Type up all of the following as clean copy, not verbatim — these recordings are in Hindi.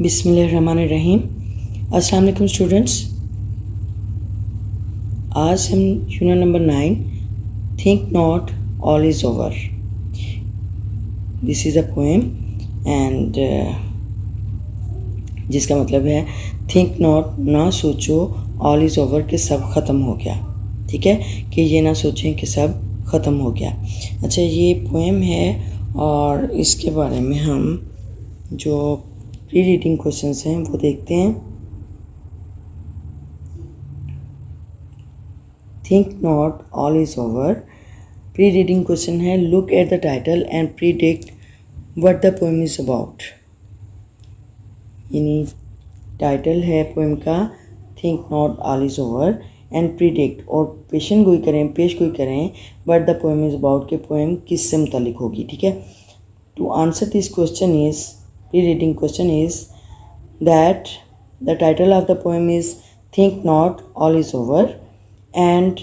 बिस्मिल्लाहिर्रहमानिर्रहीम। अस्सलाम वालेकुम स्टूडेंट्स। आज हम unit number 9 think not all is over, this is a poem and जिसका मतलब है थिंक नॉट, ना सोचो, ऑल इज़ ओवर कि सब ख़त्म हो गया। ठीक है, कि ये ना सोचें कि सब ख़त्म हो गया। अच्छा, ये पोएम है और इसके बारे में हम जो प्री रीडिंग क्वेश्चंस हैं वो देखते हैं। Think not all is over, pre reading question है look at the title and predict what the poem is about. यानी टाइटल है पोएम का think not all is over and predict, और पेश गोई करें what the poem is about के पोएम किससे मुतालिक होगी। ठीक है, to answer this question is pre-reading question is that the title of the poem is Think Not All Is Over, and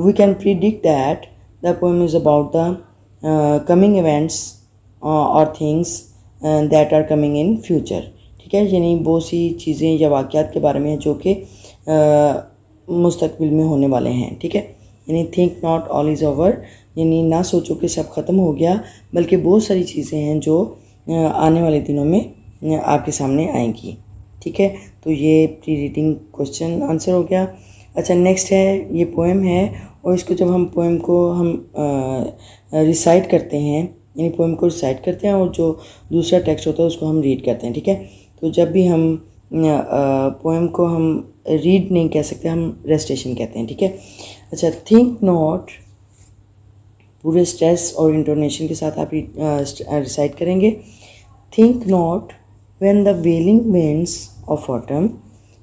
we can predict that the poem is about the coming events or things that are coming in future. ठीक है, यानी बहुत सी चीज़ें या वाक़यात के बारे में जो कि मुस्तकबिल में होने वाले हैं। ठीक है, यानी think not all is over, यानी ना सोचो कि सब ख़त्म हो गया, बल्कि बहुत सारी चीज़ें हैं जो आने वाले दिनों में आपके सामने आएंगी। ठीक है, तो ये प्री रीडिंग क्वेश्चन आंसर हो गया। अच्छा, नेक्स्ट है, ये पोएम है और इसको जब हम पोएम को हम रिसाइट करते हैं, यानी पोएम को रिसाइट करते हैं और जो दूसरा टेक्स्ट होता है उसको हम रीड करते हैं। ठीक है, तो जब भी हम पोएम को हम रीड नहीं कह सकते, हम रेसिटेशन कहते हैं। ठीक है, अच्छा, थिंक नॉट पूरे स्ट्रेस और इंटोनेशन के साथ आप रिसाइट करेंगे। Think not when the wailing winds of autumn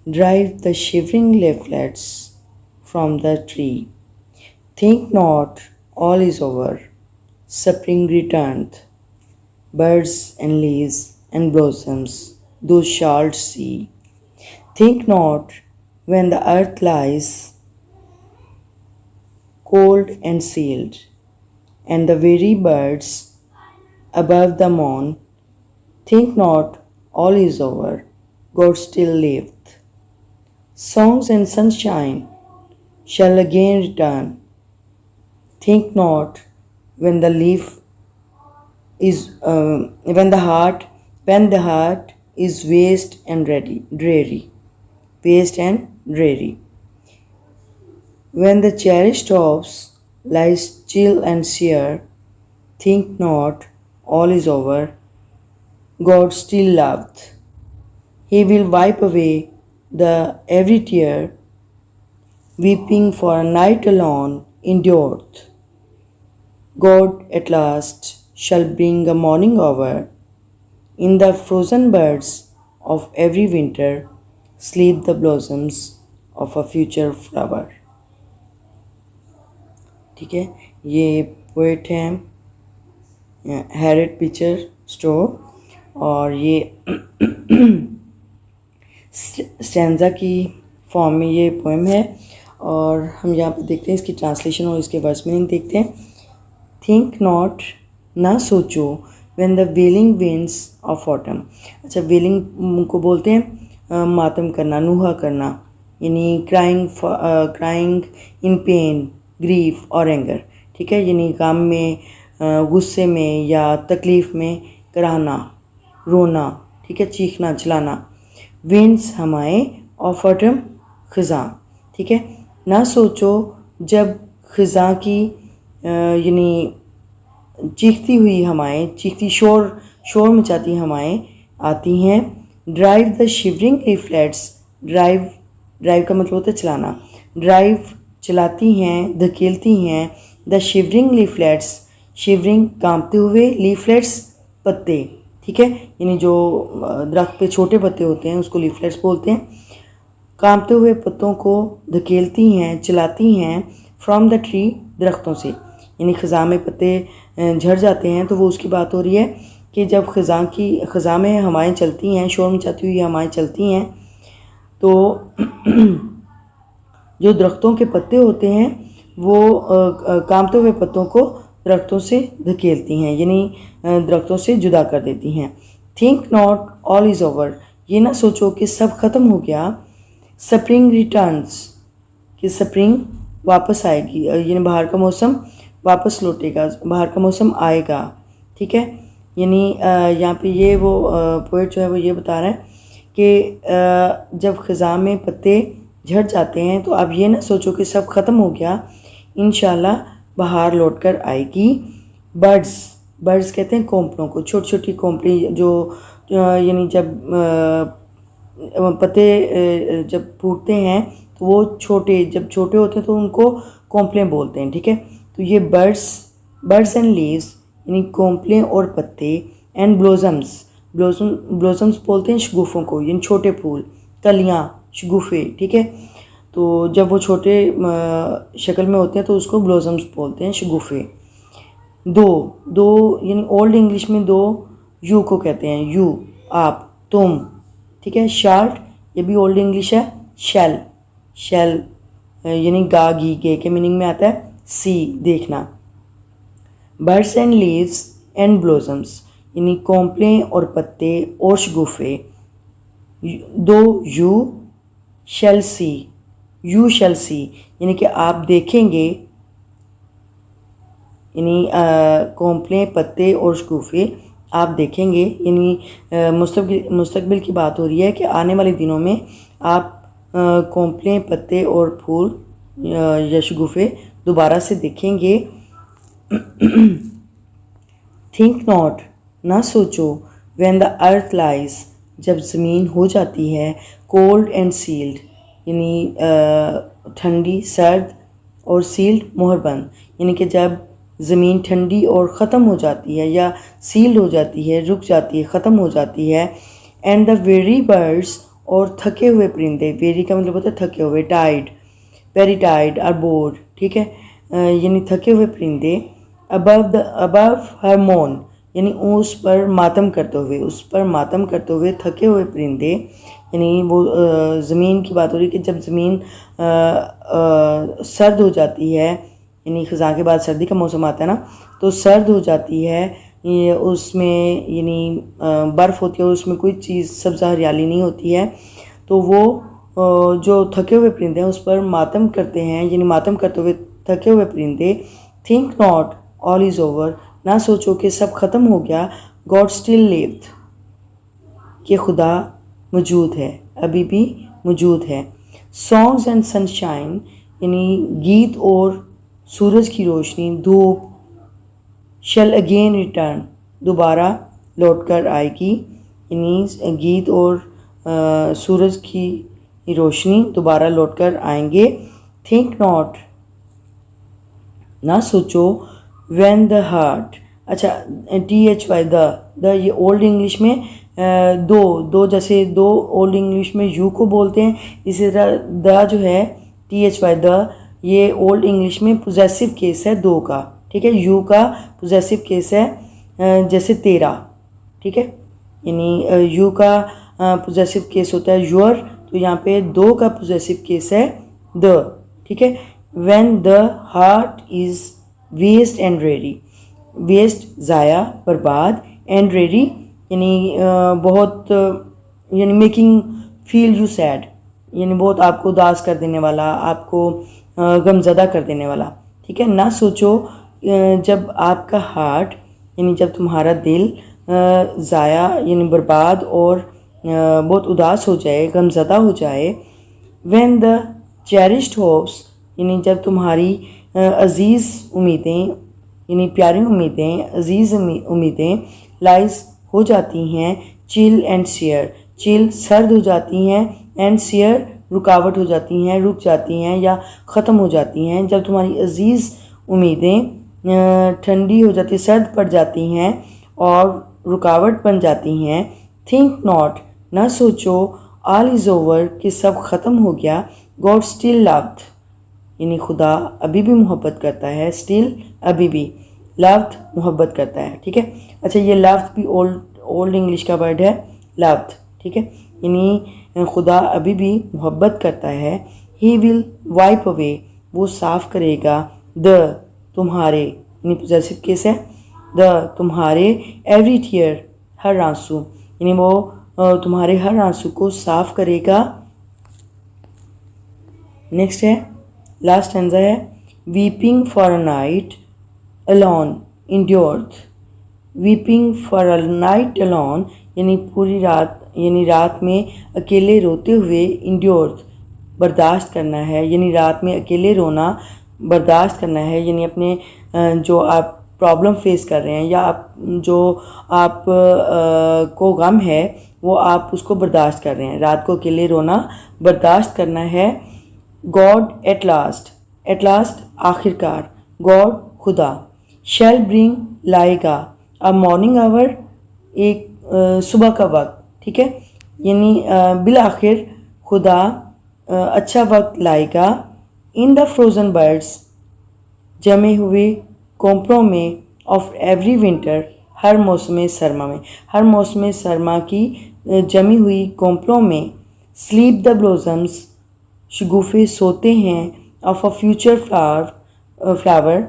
drive the shivering leaflets from the tree. Think not all is over, spring returned, birds and leaves and blossoms thou shalt see. Think not when the earth lies cold and sealed, and the very birds above the moon. Think not all is over, God still liveth. Songs and sunshine shall again return. Think not when the leaf is when the heart is waste and dreary, when the cherished tops lies chill and sere. Think not all is over, God still loveth. He will wipe away the every tear, weeping for a night alone endured. God at last shall bring a morning over. In the frozen buds of every winter sleep the blossoms of a future flower. ठीक है, ये पोएट हैं हैरिट बीचर स्टो और ये स्टैंजा की फॉर्म में ये पोएम है। और हम यहाँ पर देखते हैं इसकी ट्रांसलेशन और इसके वर्ड्स मीनिंग देखते हैं। थिंक नॉट, ना सोचो, when the wailing winds of autumn. अच्छा, वेलिंग को बोलते हैं मातम करना, नूहा करना, यानी क्राइंग इन पेन, ग्रीफ और एंगर। ठीक है, यानी गम में, गुस्से में या तकलीफ़ में कराहना, रोना। ठीक है, चीखना, चिल्लाना। विंड्स हवाएं, ऑफ ऑटम ख़ज़ां। ठीक है, ना सोचो जब ख़ज़ां की यानी चीखती हुई हवाएं, चीखती शोर मचाती हवाएं आती हैं। Drive the shivering leaflets, drive का मतलब होता है चलाना, ड्राइव चलाती हैं, धकेलती हैं। द शिवरिंग लीफलेट्स, शिवरिंग कांपते हुए, लीफलेट्स पत्ते। ठीक है, यानी जो दरख्त पे छोटे पत्ते होते हैं उसको लीफलेट्स बोलते हैं। कांपते हुए पत्तों को धकेलती हैं, चलाती हैं। फ्रॉम द ट्री, दरख्तों से, यानी ख़ज़ां में पत्ते झड़ जाते हैं, तो वो उसकी बात हो रही है कि जब ख़ज़ां में हवाएं चलती हैं, शोर मचाती हुई हवाएं चलती हैं, तो जो दरख्तों के पत्ते होते हैं वो कांपते हुए पत्तों को दरख्तों से धकेलती हैं, यानी दरख्तों से जुदा कर देती हैं। Think not all is over, ये ना सोचो कि सब ख़त्म हो गया। स्प्रिंग रिटर्न्स, कि स्प्रिंग वापस आएगी, यानी बाहर का मौसम वापस लौटेगा, बाहर का मौसम आएगा। ठीक है, यानी यहाँ पे ये वो पोएट जो है वो ये बता रहा है कि जब ख़ज़ां में पत्ते झड़ जाते हैं तो आप ये ना सोचो कि सब ख़त्म हो गया, इंशाल्लाह बाहर लौट कर आएगी। बर्ड्स, बर्ड्स कहते हैं कोंपलों को, छोटी छोटी कोंपली जो यानी जब पत्ते जब फूटते हैं तो वो छोटे, जब छोटे होते हैं तो उनको कोंपलें बोलते हैं। ठीक है, तो ये बर्ड्स एंड लीव्स यानी कोंपलें और पत्ते, एंड ब्लोजम्स, ब्लोजम्स बोलते हैं शगुफ़ों को, यानी छोटे फूल, कलियाँ, शगुफ़े। ठीक है, तो जब वो छोटे शक्ल में होते हैं तो उसको ब्लोजम्स बोलते हैं, शगुफ़े। दो यानी ओल्ड इंग्लिश में दो यू को कहते हैं, यू आप, तुम। ठीक है, शार्ट, ये भी ओल्ड इंग्लिश है। शेल यानी गा घी गे के मीनिंग में आता है, सी देखना। बर्ड्स एंड लीव्स एंड ब्लोजम्स यानी कोंपलें और पत्ते और शगुफ़े। दो you shall C, you shall सी यानी कि आप देखेंगे, यानी कोंपलें, पत्ते और शगुफ़े आप देखेंगे, यानी मुस्तकबिल की बात हो रही है कि आने वाले दिनों में आप कोंपलें, पत्ते और फूल या शगुफ़े दोबारा से देखेंगे। थिंक नॉट, ना सोचो, व्हेन द अर्थ लाइज, जब ज़मीन हो जाती है, कोल्ड एंड सील्ड यानी ठंडी, सर्द, और सील्ड मोहरबंद यानी कि जब ज़मीन ठंडी और ख़त्म हो जाती है या सील्ड हो जाती है, रुक जाती है, ख़त्म हो जाती है। एंड द वेरी बर्ड्स, और थके हुए परिंदे, वेरी का मतलब होता है थके हुए, Tide, very Tide are board. ठीक है, यानी थके हुए परिंदे। अबव हर मोन यानी उस पर मातम करते हुए, उस पर मातम करते हुए थके हुए परिंदे, यानी वो ज़मीन की बात हो रही है कि जब ज़मीन सर्द हो जाती है, यानी ख़ज़ां के बाद सर्दी का मौसम आता है ना, तो सर्द हो जाती है, ये उसमें यानी बर्फ़ होती है और उसमें कोई चीज़ सब्ज़ हरियाली नहीं होती है, तो वो जो थके हुए परिंदे हैं उस पर मातम करते हैं, यानी मातम करते हुए थके हुए परिंदे। Think not all is over, ना सोचो कि सब ख़त्म हो गया। गॉड स्टिल लिव्ड, कि खुदा मौजूद है, अभी भी मौजूद है। सॉन्ग्स एंड सनशाइन यानी गीत और सूरज की रोशनी, धूप। शैल अगेन रिटर्न, दोबारा लौट कर आएगी, यानी गीत और सूरज की रोशनी दोबारा लौट कर आएंगे। थिंक नॉट, ना सोचो, व्हेन द हार्ट, अच्छा THY द ये ओल्ड इंग्लिश में दो जैसे दो ओल्ड इंग्लिश में यू को बोलते हैं, इसी तरह द जो है THY द, ये ओल्ड इंग्लिश में पोजेसिव केस है दो का। ठीक है, यू का पोजेसिव केस है जैसे तेरा। ठीक है, यानी यू का पोजेसिव केस होता है योर, तो यहाँ पे दो का पोजेसिव केस है द। ठीक है, when the heart is waste and ready, waste ज़ाया, बर्बाद, एंड रेडी यानी बहुत, यानी मेकिंग फील यू सैड, यानी बहुत आपको उदास कर देने वाला, आपको गमज़दा कर देने वाला। ठीक है, ना सोचो, जब आपका हार्ट यानी जब तुम्हारा दिल ज़ाया यानी बर्बाद और बहुत उदास हो जाए, गमज़दा हो जाए। व्हेन द चेरिश्ड होप्स यानी जब तुम्हारी अज़ीज़ उम्मीदें, यानी प्यारी उम्मीदें, अज़ीज़ उम्मीदें लाइज हो जाती हैं। चिल एंड शेयर, चिल सर्द हो जाती हैं, एंड शेयर रुकावट हो जाती हैं, रुक जाती हैं या ख़त्म हो जाती हैं। जब तुम्हारी अज़ीज़ उम्मीदें ठंडी हो जाती, सर्द पड़ जाती हैं और रुकावट बन जाती हैं। थिंक नॉट, ना सोचो, ऑल इज़ ओवर, कि सब ख़त्म हो गया। गॉड स्टिल लव्ड यानी खुदा अभी भी मोहब्बत करता है, स्टिल अभी भी, लव्ड मोहब्बत करता है। ठीक है, अच्छा ये लव्ड भी ओल्ड इंग्लिश का वर्ड है, लव्ड। ठीक है, यानी खुदा अभी भी मोहब्बत करता है। ही विल वाइप अवे, वो साफ़ करेगा, द तुम्हारे, यानी पोजेसिव केस है द तुम्हारे, एवरी टीयर हर आंसू, यानी वो तुम्हारे हर आंसू को साफ करेगा। नेक्स्ट है, लास्ट स्टैंजा है, weeping for a night alone endured. Weeping for a night alone यानी पूरी रात, यानी रात में अकेले रोते हुए, इंड्योर्ड बर्दाश्त करना है, यानी रात में अकेले रोना बर्दाश्त करना है, यानी अपने जो आप प्रॉब्लम फेस कर रहे हैं या आप को गम है वो आप उसको बर्दाश्त कर रहे हैं, रात को अकेले रोना बर्दाश्त करना है। गॉड एट लास्ट आखिरकार, गॉड खुदा, शैल ब्रिंग लाएगा, अ मॉर्निंग आवर एक सुबह का वक्त, ठीक है, यानी बिल आखिर खुदा अच्छा वक्त लाएगा। इन द फ्रोज़न बर्ड्स जमे हुए कोंपरों में, ऑफ एवरी विंटर हर मौसम सरमा में, हर मौसम सरमा की जमी हुई कोंपरों में, स्लीप द ब्लोजम्स शगुफ़े सोते हैं, ऑफ अ फ्यूचर फ्लावर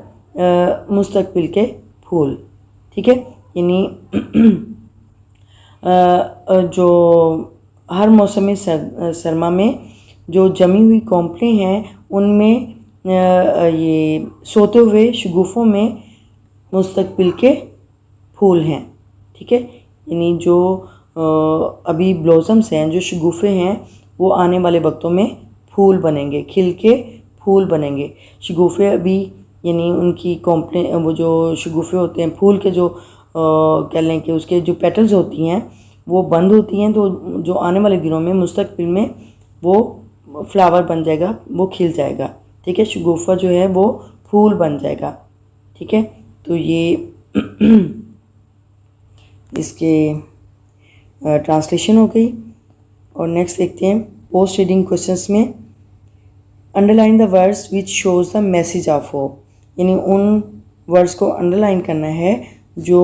मुस्तकबिल के फूल, ठीक है, यानी जो हर मौसम सरमा में जो जमी हुई कोंपरें हैं उनमें ये सोते हुए शगुफ़ों में मुस्तकबिल के फूल हैं, ठीक है, यानी जो अभी ब्लॉसम्स हैं, जो शगुफ़े हैं, वो आने वाले वक्तों में फूल बनेंगे, खिल के फूल बनेंगे। शगुफ़े अभी यानी उनकी कोंपरें, वो जो शगुफ़े होते हैं, फूल के जो कह लें कि उसके जो पेटल्स होती हैं वो बंद होती हैं, तो जो आने वाले दिनों में मुस्तकबिल में वो फ्लावर बन जाएगा, वो खिल जाएगा, ठीक है, शगुफ़ा जो है वो फूल बन जाएगा, ठीक है। तो ये इसके ट्रांसलेशन हो गई। और नेक्स्ट देखते हैं पोस्ट रीडिंग क्वेश्चंस में, underline the words which shows the message of hope, यानी उन वर्ड्स को अंडरलाइन करना है जो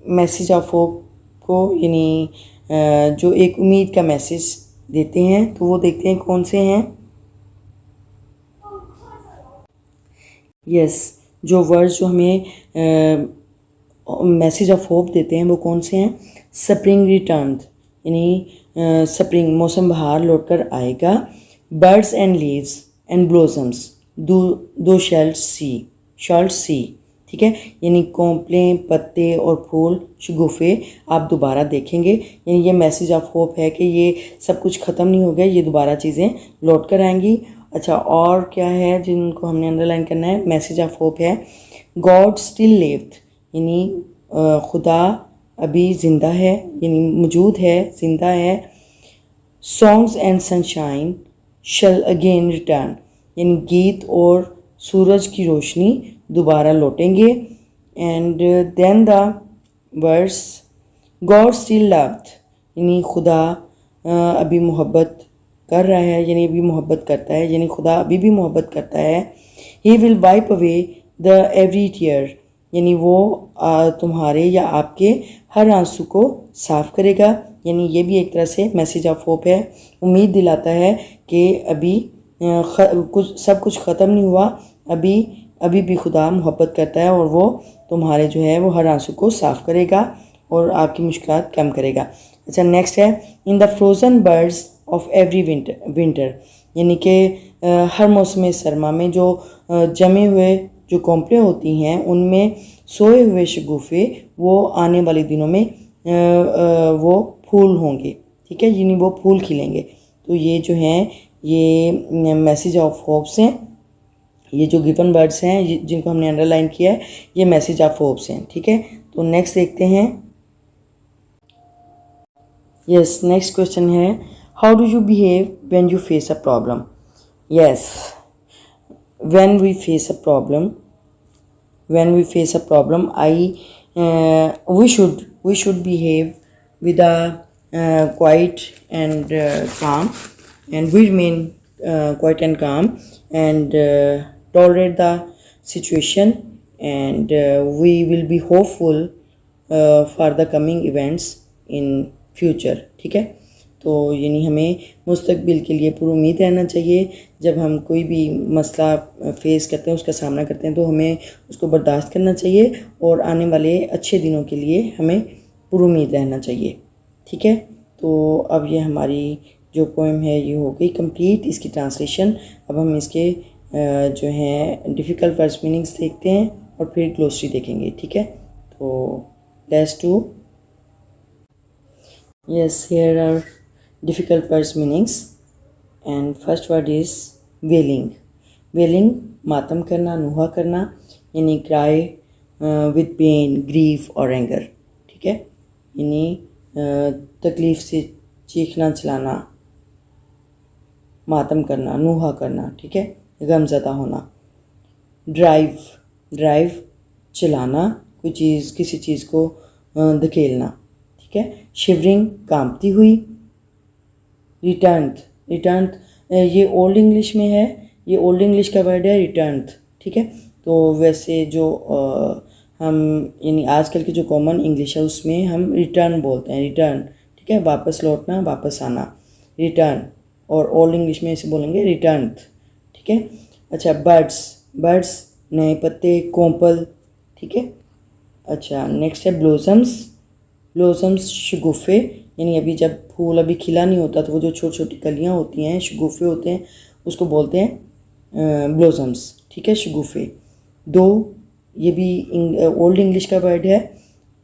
मैसेज ऑफ होप को, यानी जो एक उम्मीद का मैसेज देते हैं। तो वो देखते हैं कौन से हैं। यस, जो वर्ड्स जो हमें मैसेज ऑफ होप देते हैं वो कौन से हैं। स्प्रिंग रिटर्न, यानी स्प्रिंग मौसम बहार लौट कर आएगा। Birds and leaves and blossoms दो शैल सी, ठीक है, यानी कोंपलें, पत्ते और फूल, शगुफ़े आप दोबारा देखेंगे, यानी ये मैसेज ऑफ होप है कि ये सब कुछ ख़त्म नहीं हो गया, ये दोबारा चीज़ें लौट कर आएंगी। अच्छा, और क्या है जिनको हमने अंडरलाइन करना है, मैसेज ऑफ होप है गॉड स्टिल लिव्ड, यानी खुदा अभी ज़िंदा है, यानी मौजूद है, ज़िंदा है। Songs and sunshine shall again return, यानी गीत और सूरज की रोशनी दोबारा लौटेंगे। And then the verse God still loved, यानी खुदा अभी मोहब्बत कर रहा है, यानी अभी मोहब्बत करता है, यानी खुदा अभी भी मोहब्बत करता है। He will wipe away the every tear, यानी वो तुम्हारे या आपके हर आंसू को साफ़ करेगा, यानी ये भी एक तरह से मैसेज ऑफ होप है, उम्मीद दिलाता है कि अभी सब कुछ ख़त्म नहीं हुआ, अभी भी खुदा मोहब्बत करता है और वो तुम्हारे जो है वो हर आंसू को साफ़ करेगा और आपकी मुश्किलात कम करेगा। अच्छा, नेक्स्ट है in the frozen birds of every winter, यानी कि हर मौसम सरमा में जो जमे हुए जो कोंपरें होती हैं उनमें सोए हुए शगुफ़े वो आने वाले दिनों में वो फूल होंगे, ठीक है, यानी वो फूल खिलेंगे। तो ये जो हैं ये मैसेज ऑफ होप्स हैं, ये जो गिवन वर्ड्स हैं जिनको हमने अंडरलाइन किया है ये मैसेज ऑफ होप्स हैं, ठीक है। तो नेक्स्ट देखते हैं। यस, नेक्स्ट क्वेश्चन है how do you behave when you face a problem. Yes, when we face a problem we should behave with a quiet and calm, and we remain quiet and calm and tolerate the situation, and we will be hopeful for the coming events in future, ठीक है। तो यानी हमें मुस्तकबिल के लिए पुरुमीद रहना चाहिए। जब हम कोई भी मसला फेस करते हैं, उसका सामना करते हैं, तो हमें उसको बर्दाश्त करना चाहिए और आने वाले अच्छे दिनों के लिए हमें पुरुमीद रहना चाहिए। ठीक है, तो अब ये हमारी जो पोएम है ये हो गई कंप्लीट। इसकी ट्रांसलेशन, अब हम इसके जो हैं डिफ़िकल्ट वर्ड्स मीनिंग्स देखते हैं और फिर ग्लोसरी देखेंगे। ठीक है, तो let's do. Yes, here are difficult words meanings and first word is wailing. Wailing मातम करना, नुहा करना, यानी क्राई विद पेन, ग्रीफ और एंगर। ठीक है, यानी तकलीफ़ से चीखना चिल्लाना, मातम करना, नुहा करना। ठीक है, गमज़दा होना। ड्राइव, ड्राइव चलाना, कोई चीज़, किसी चीज़ को धकेलना। ठीक है, शिवरिंग कांपती हुई। रिटर्न, रिटर्न ये ओल्ड इंग्लिश में है, ये ओल्ड इंग्लिश का वर्ड है रिटर्न। ठीक है, तो वैसे जो हम यानी आजकल की जो कॉमन इंग्लिश है उसमें हम रिटर्न बोलते हैं, रिटर्न। ठीक है, वापस लौटना, वापस आना, रिटर्न। और ओल्ड इंग्लिश में इसे बोलेंगे रिटर्न। ठीक है, अच्छा, बर्ड्स, बर्ड्स नए पत्ते, कोंपल। ठीक है, अच्छा, नेक्स्ट है ब्लोसम्स। ब्लोसम्स शगुफ़े, यानी अभी जब फूल अभी खिला नहीं होता तो वो जो छोटी छोटी कलियाँ होती हैं, शगुफ़े होते हैं, उसको बोलते हैं ब्लोसम्स। ठीक है, शगुफ़े। दो, ये भी ओल्ड इंग्लिश का वर्ड है।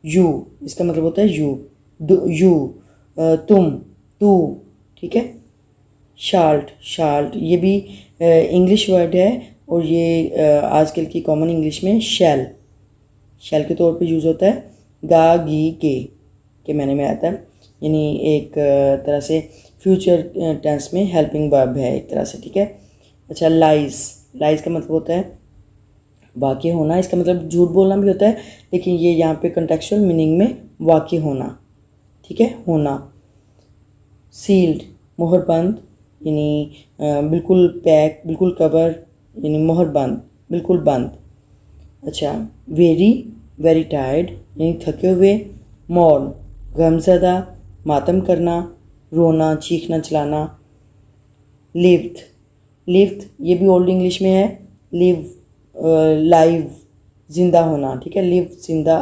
यू, इसका मतलब होता है यू, यू, तुम, तू। ठीक है, शाल्ट, शाल्ट ये भी इंग्लिश वर्ड है और ये आजकल की कॉमन इंग्लिश में शैल, शैल के तौर पे यूज़ होता है। गा, गी, के मैंने में आता है, यानी एक तरह से फ्यूचर टेंस में हेल्पिंग वर्ब है एक तरह से। ठीक है, अच्छा, लाइज, लाइज का मतलब होता है वाक़ई होना, इसका मतलब झूठ बोलना भी होता है, लेकिन ये यहाँ पे कंटेक्चुअल मीनिंग में वाक़ई होना। ठीक है, होना। सील्ड, मोहर बंद, यानी बिल्कुल पैक, बिल्कुल कवर, यानी मोहर बंद, बिल्कुल बंद। अच्छा, वेरी, वेरी टायर्ड, यानी थके हुए। मौन, गमज़दा, मातम करना, रोना, चीखना चिल्लाना। लिव्ड, लिव्ड ये भी ओल्ड इंग्लिश में है। लिव, लाइव, ज़िंदा होना। ठीक है, लिव ज़िंदा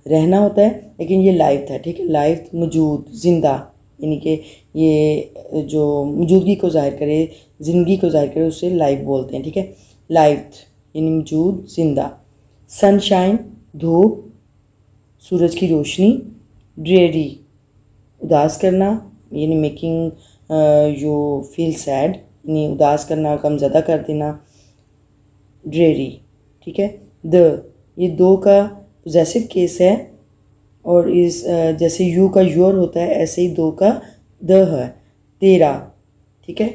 रहना होता है, लेकिन ये लाइव था। ठीक है, लाइव मौजूद, ज़िंदा, यानी कि ये जो मौजूदगी को ज़ाहिर करे, ज़िंदगी को ज़ाहिर करे, उससे लाइव बोलते हैं। ठीक है, लाइव यानी मौजूद, ज़िंदा। सनशाइन, धूप, सूरज की रोशनी। ड्रेरी, उदास करना, यानी मेकिंग यू फील सैड, यानी उदास करना, गमज़दा कर देना। ड्रेरी। ठीक है, द, ये दो का पोजेसिव केस है और इस जैसे यू का योर होता है ऐसे ही दो का द है। तेरा, ठीक है,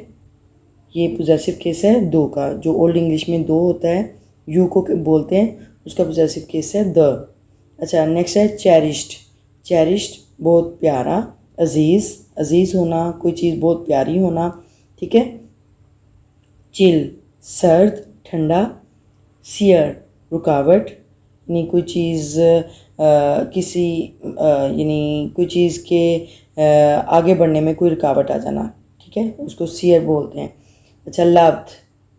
ये पोजेसिव केस है दो का, जो ओल्ड इंग्लिश में दो होता है, यू को बोलते हैं, उसका पोजेसिव केस है द। अच्छा, नेक्स्ट है चेरिश्ड। चेरिश्ड बहुत प्यारा। अजीज़, अजीज़ होना, कोई चीज़ बहुत प्यारी होना। ठीक है, चिल, सर्द, ठंडा। सियर, रुकावट, यानी कोई चीज़ किसी यानी कोई चीज़ के आगे बढ़ने में कोई रुकावट आ जाना। ठीक है, उसको सियर बोलते हैं। अच्छा, लव्ड,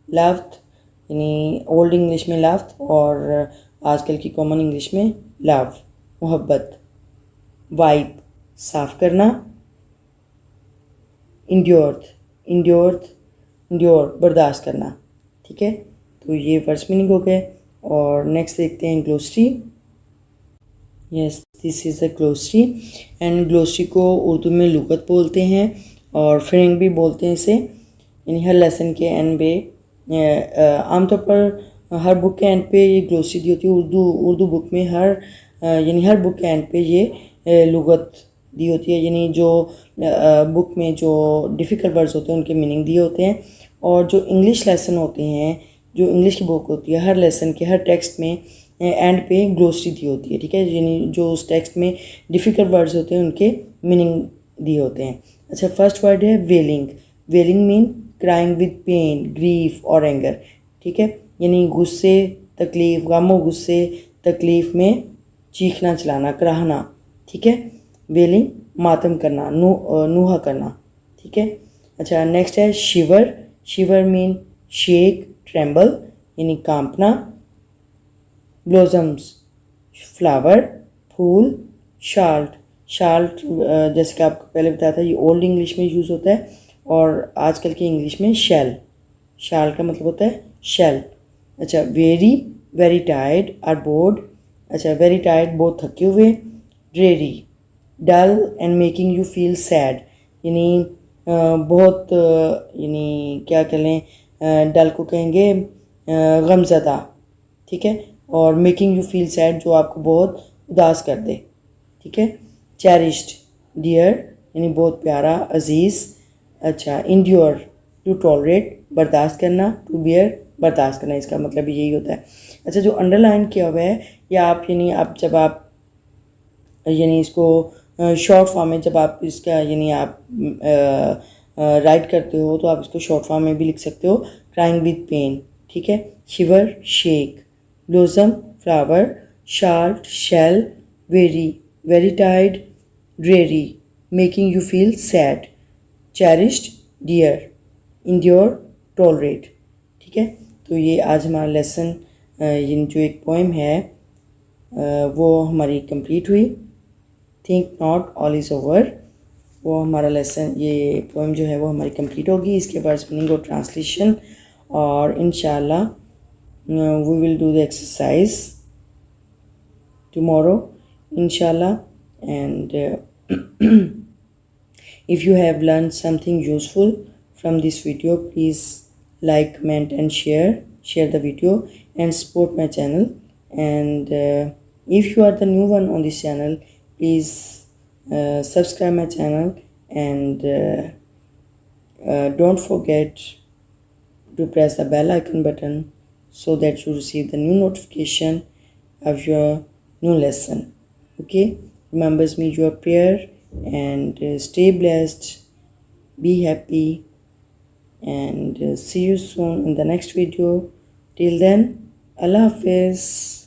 लव्ड यानी ओल्ड इंग्लिश में लव्ड और आजकल की कॉमन इंग्लिश में लव, मोहब्बत। वाइप, साफ करना। इंड्योर्ड, इंड्योर्ड, इंड्योर बर्दाश्त करना। ठीक है, तो ये फर्स्ट मीनिंग हो गए और नेक्स्ट देखते हैं glossary. Yes, this is a glossary and glossary को उर्दू में लुगत बोलते हैं और फ्रेंग भी बोलते हैं इसे। यानी हर लेसन के एंड पे आमतौर पर हर बुक के एंड पे ये ग्लोसरी दी होती है। उर्दू बुक में यानी हर बुक के एंड पे ये लुगत दी होती है, यानी जो बुक में जो डिफ़िकल्ट वर्ड्स होते हैं उनके मीनिंग दिए होते हैं। और जो इंग्लिश लेसन होते हैं, जो इंग्लिश की बुक होती है, हर लेसन के हर टेक्स्ट में एंड पे ग्लोसरी दी होती है। ठीक है, यानी जो उस टेक्स्ट में डिफ़िकल्ट वर्ड्स होते हैं उनके मीनिंग दिए होते हैं। अच्छा, फर्स्ट वर्ड है wailing. Wailing mean crying with pain, grief और एंगर। ठीक है, यानी गुस्से, तकलीफ़, गम और गुस्से, तकलीफ़ में चीखना चिल्लाना, कराहना। ठीक है, वेलिंग मातम करना, नुहा करना। ठीक है, अच्छा, नेक्स्ट है शिवर। शिवर मीन शेक, ट्रेम्बल, यानी कांपना। ब्लोजम्स, फ्लावर, फूल। शाल्ट, शार्ट जैसे कि आपको पहले बताया था, ये ओल्ड इंग्लिश में यूज़ होता है और आजकल की इंग्लिश में शैल। शाल का मतलब होता है शैल। अच्छा, very, very tired, or bored. अच्छा, वेरी टायर्ड बहुत थके हुए। Dreary, dull and making you feel sad, यानी बहुत यानी क्या कह लें, डल को कहेंगे गमज़दा, ठीक है। और मेकिंग यू फील सैड, जो आपको बहुत उदास कर दे, ठीक है। चेरिश्ड, डियर यानी बहुत प्यारा, अजीज़। अच्छा, इंड्योर, टू टॉलरेट बर्दाश्त करना, टू बियर बर्दाश्त करना, इसका मतलब यही होता है। अच्छा, जो अंडरलाइन किया हुआ है या आप यानी आप जब आप यानी इसको शॉर्ट फॉर्म में जब आप इसका यानी आप राइट करते हो तो आप इसको शॉर्ट फॉर्म में भी लिख सकते हो, क्राइंग विद पेन, ठीक है। Shiver, shake. Blossom, flower. Shard, shell. Very, very tired. Dreary, making you feel sad. Cherished, dear. Endure, tolerate, ठीक है। तो ये आज हमारा लेसन ये जो एक पोएम है वो हमारी कंप्लीट हुई। Think not all is over, वो हमारा लेसन, ये पोएम जो है वो हमारी कंप्लीट होगी। इसके वर्ड्स मीनिंग और ट्रांसलेशन, और इंशाल्लाह we will do the exercise tomorrow inshallah. And if you have learned something useful from this video, please like, comment and share the video and support my channel. And if you are the new one on this channel, please subscribe my channel, and don't forget to press the bell icon button so that you receive the new notification of your new lesson. Okay, remember me your prayer, and stay blessed, be happy, and see you soon in the next video. Till then, Allah Hafiz.